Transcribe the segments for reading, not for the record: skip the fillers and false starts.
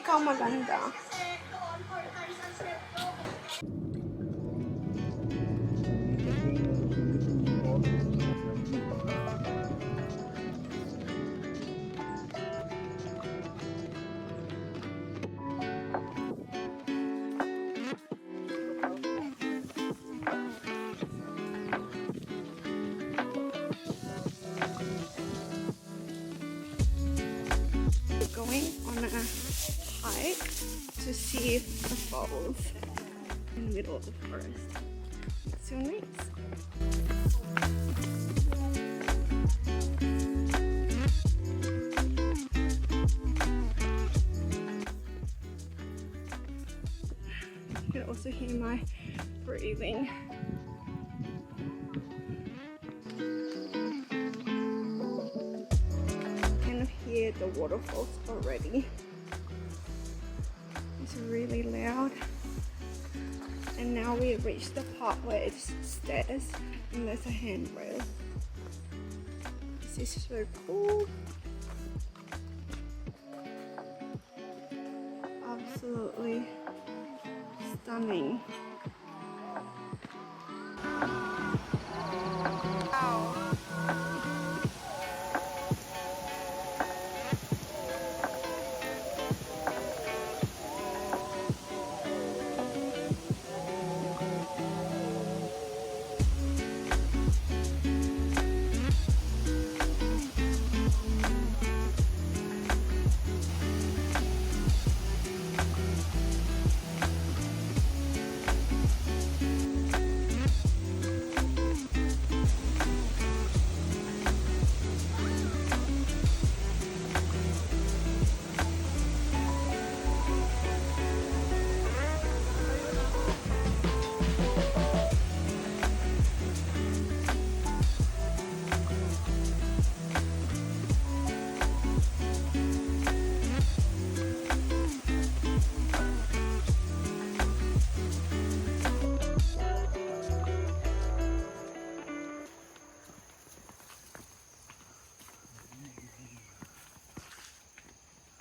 Ikaw maganda. Going on a hike to see the falls in the middle of the forest. It's so nice. You can also hear my breathing. Hear the waterfalls already. It's really loud. And now we reached the part where it's stairs and there's a handrail. This is so cool. Absolutely stunning. Wow.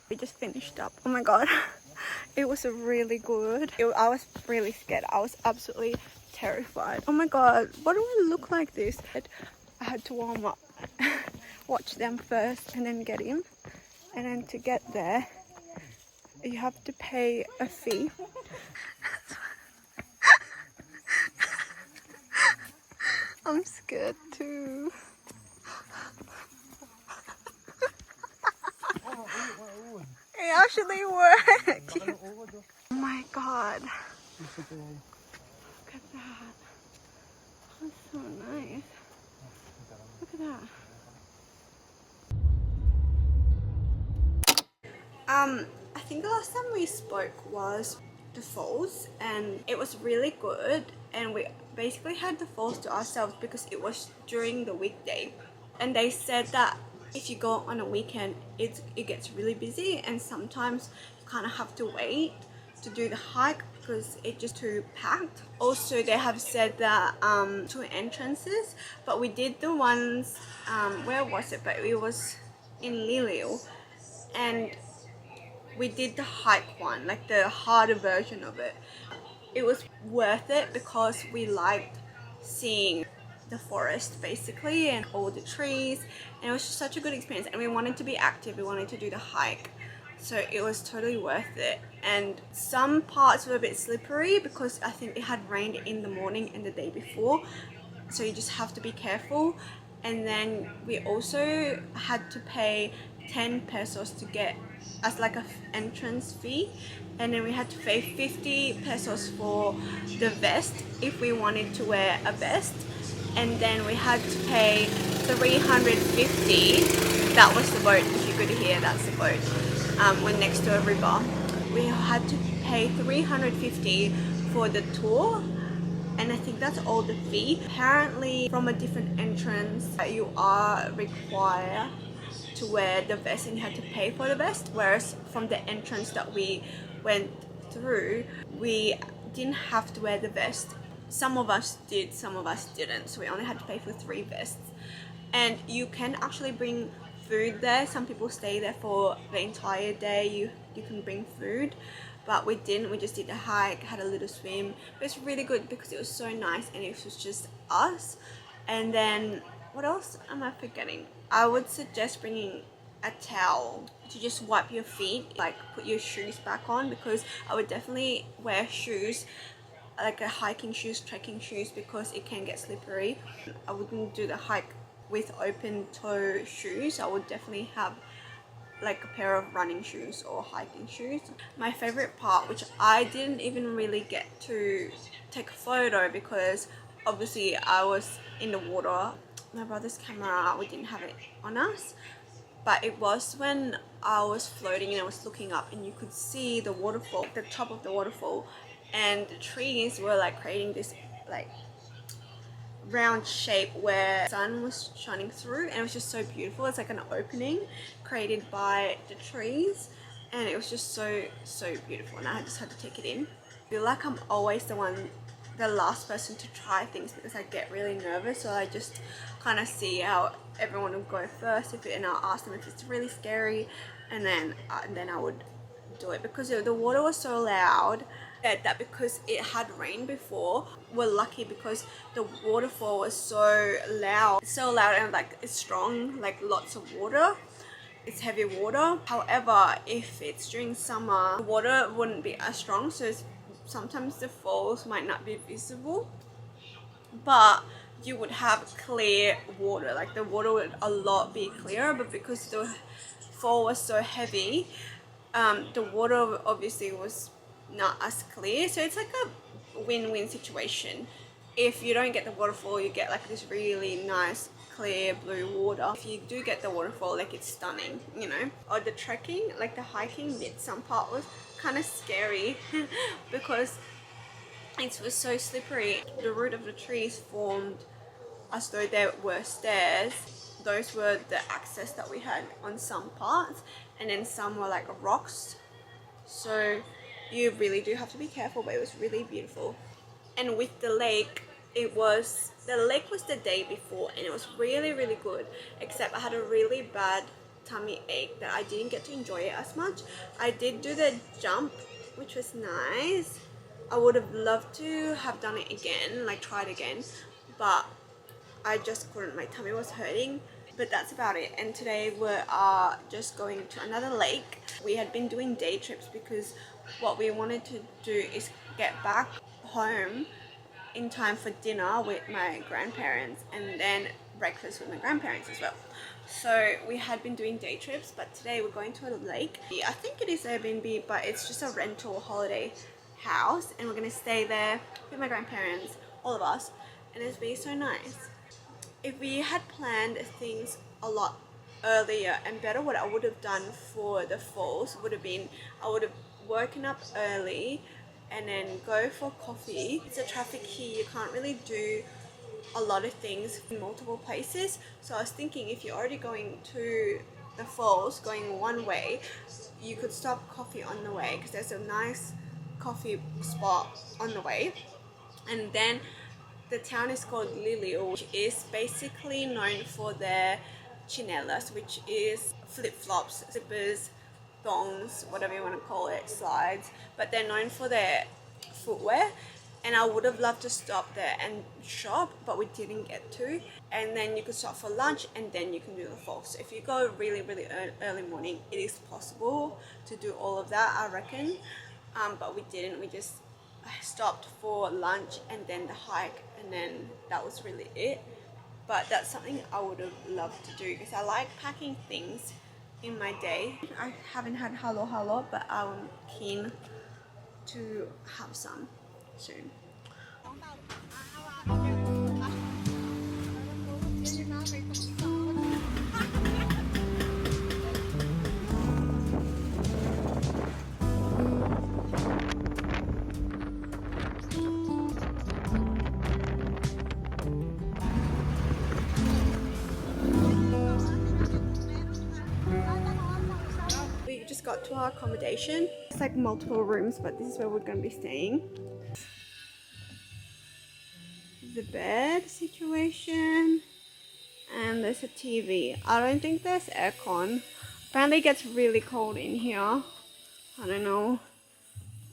We just finished up. Oh my god, it was really good. I was really scared. I was absolutely terrified. Oh my god, what do I look like this? I had to warm up, watch them first and then get in. And then to get there, you have to pay a fee. I'm scared too. It actually worked. Oh my god. Look at that. That's so nice. Look at that. I think the last time we spoke was the falls, and it was really good, and we basically had the falls to ourselves because it was during the weekday, and they said that if you go on a weekend it gets really busy and sometimes you kind of have to wait to do the hike because it's just too packed. Also they have said that two entrances, but we did the ones where was it, but it was in Liliw, and we did the hike one, like the harder version of it. It was worth it because we liked seeing the forest basically and all the trees, and it was just such a good experience, and we wanted to be active, we wanted to do the hike, so it was totally worth it. And some parts were a bit slippery because I think it had rained in the morning and the day before, so you just have to be careful. And then we also had to pay 10 pesos to get as like a entrance fee, and then we had to pay 50 pesos for the vest if we wanted to wear a vest, and then we had to pay 350. That was the boat, if you could hear, that's the boat. We're next to a river. We had to pay 350 for the tour, and I think that's all the fee. Apparently from a different entrance you are required to wear the vest and you had to pay for the vest, whereas from the entrance that we went through we didn't have to wear the vest. Some of us did, some of us didn't, so we only had to pay for 3 vests. And you can actually bring food there. Some people stay there for the entire day. You can bring food, but we didn't. We just did a hike, had a little swim. It was really good because it was so nice and it was just us. And then what else am I forgetting? I would suggest bringing a towel to just wipe your feet, like put your shoes back on, because I would definitely wear shoes, like a hiking shoes, trekking shoes, because it can get slippery. I wouldn't do the hike with open toe shoes. I would definitely have like a pair of running shoes or hiking shoes. My favorite part, which I didn't even really get to take a photo because obviously I was in the water. My brother's camera, we didn't have it on us, but it was when I was floating and I was looking up and you could see the waterfall, the top of the waterfall, and the trees were like creating this like round shape where the sun was shining through, and it was just so beautiful. It's like an opening created by the trees, and it was just so beautiful, and I just had to take it in. I feel like I'm always the last person to try things because I get really nervous, so I just kind of see how everyone will go first, and I'll ask them if it's really scary, and then I would do it because the water was so loud that because it had rained before, we're lucky because the waterfall was so loud and like it's strong, like lots of water. It's heavy water. However, if it's during summer, the water wouldn't be as strong, so sometimes the falls might not be visible, but you would have clear water. Like the water would a lot be clearer, but because the fall was so heavy, the water obviously was not as clear, so it's like a win-win situation. If you don't get the waterfall, you get like this really nice clear blue water. If you do get the waterfall, like it's stunning, you know. Or the trekking, like the hiking bit, some part was kind of scary because it was so slippery. The root of the trees formed as though there were stairs. Those were the access that we had on some parts, and then some were like rocks, so you really do have to be careful, but it was really beautiful. And with the lake, the lake was the day before, and it was really good, except I had a really bad tummy ache that I didn't get to enjoy it as much. I did do the jump, which was nice. I would have loved to have done it again, like tried again, but I just couldn't. My tummy was hurting. But that's about it. And today we are just going to another lake. We had been doing day trips because what we wanted to do is get back home in time for dinner with my grandparents and then breakfast with my grandparents as well. So we had been doing day trips, but today we're going to a lake. I think it is Airbnb, but it's just a rental holiday house, and we're going to stay there with my grandparents, all of us, and it's been so nice. If we had planned things a lot earlier and better, what I would have done for the falls would have been I would have woken up early and then go for coffee. It's the traffic here, you can't really do a lot of things in multiple places. So I was thinking if you're already going to the falls going one way, you could stop coffee on the way because there's a nice coffee spot on the way. And then the town is called Liliw, which is basically known for their chinelas, which is flip-flops, zippers, thongs, whatever you want to call it, slides. But they're known for their footwear, and I would have loved to stop there and shop, but we didn't get to. And then you could stop for lunch, and then you can do the falls. So if you go really early morning, it is possible to do all of that, I reckon. But we didn't. We just stopped for lunch and then the hike, and then that was really it. But that's something I would have loved to do because I like packing things in my day. I haven't had halo, but I'm keen to have some soon. We just got to our accommodation. It's like multiple rooms, but this is where we're going to be staying. The bed situation. And there's a TV. I don't think there's aircon. Apparently it gets really cold in here. I don't know.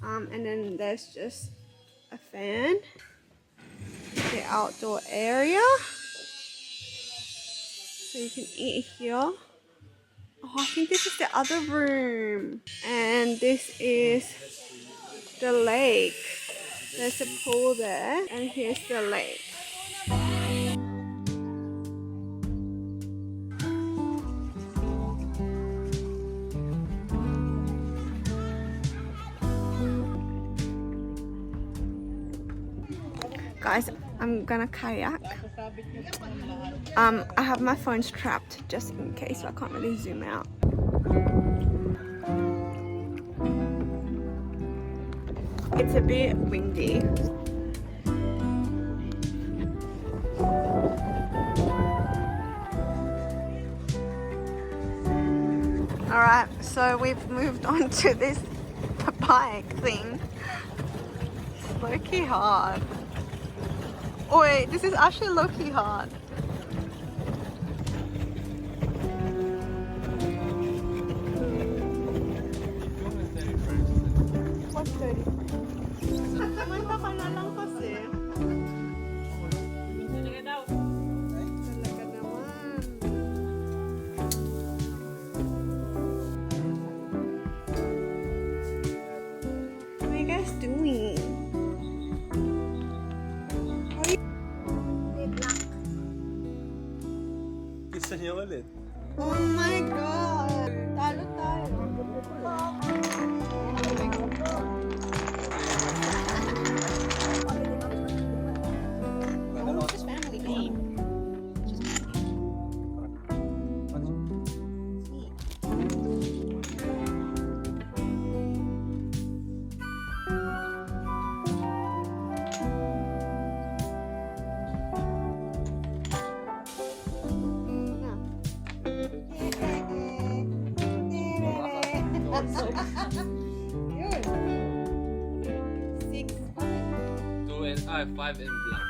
And then there's just a fan. The outdoor area. So you can eat here. Oh, I think this is the other room. And this is the lake. There's a pool there. And here's the lake. Guys, I'm gonna kayak. I have my phone strapped just in case, so I can't really zoom out. It's a bit windy. Alright, so we've moved on to this bike thing. It's low-key hard. Oh wait, this is actually low-key hard. What's 30 frames? Kumanta ka na lang kasi. Talaga naman. What are you guys doing? Gusto niyo ulit? Oh my god! Talo tayo. It's just family game. Yun. 6, 2 and 5 and blank.